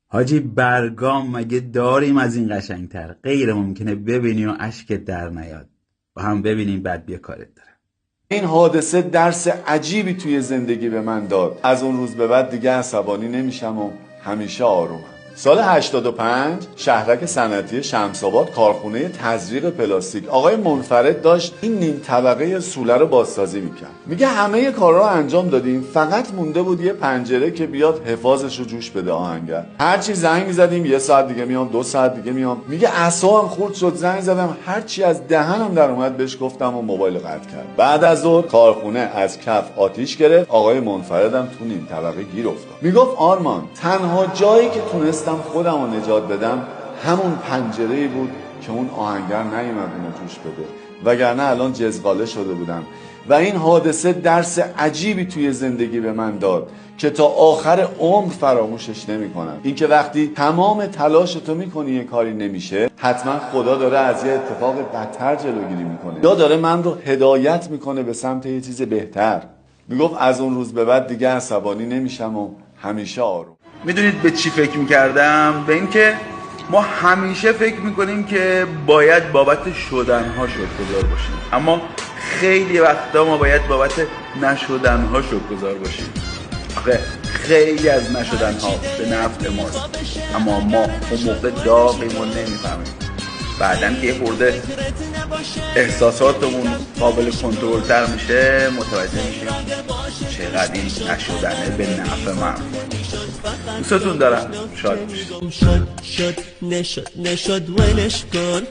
حاجی برگام مگه داریم از این قشنگتر؟ غیر ممکنه ببینی و اشکت در نیاد. با هم ببینیم بعد بیا کارت دارم. این حادثه درس عجیبی توی زندگی به من داد. از اون روز به بعد دیگه عصبانی نمیشم و همیشه آرومم. سال 85 شهرک صنعتی شمس‌آباد کارخونه تزریق پلاستیک آقای منفرد داشت این نیم طبقه سوله رو بازسازی میکرد. میگه همه کارا رو انجام دادیم، فقط مونده بود یه پنجره که بیاد حفاظش رو جوش بده آهنگر. هر چی زنگ میزدیم یه ساعت دیگه میام، 2 ساعت دیگه میام. میگه اعصابم خورد شد، زنگ زدم هر چی از دهنم در اومد بهش گفتم و موبایل قطع کرد. بعد از ظهر کارخونه از کف آتیش گرفت، آقای منفردم تو نیم طبقه گیر افتاد. میگفت آرمان تنها جایی که تونستم خودم رو نجات بدم همون پنجره‌ای بود که اون آهنگر نیومد اونو جوش بده، وگرنه الان جزغاله شده بودم. و این حادثه درس عجیبی توی زندگی به من داد که تا آخر عمر فراموشش نمی‌کنم. این که وقتی تمام تلاشتو میکنی یه کاری نمیشه، حتما خدا داره از یه اتفاق بدتر جلوگیری میکنه یا داره من رو هدایت میکنه به سمت یه چیز بهتر. میگفت از اون روز به بعد دیگه عصبانی نمیشم و همیشه آروم. میدونید به چی فکر میکردم؟ به این که ما همیشه فکر میکنیم که باید بابت شدنها شکرگزار باشیم، اما خیلی وقتا ما باید بابت نشدنها شکرگزار باشیم. آخه خیلی از نشدنها به نفع ماست، اما ما اون موقع داغیم و نمیفهمیم. بعدن که یه خورده احساساتمون قابل کنترل تر میشه متوجه میشیم چقدر این نشدنه به نفع من. دوستتون دارم، شاد باشید. شد نشد ولش کن.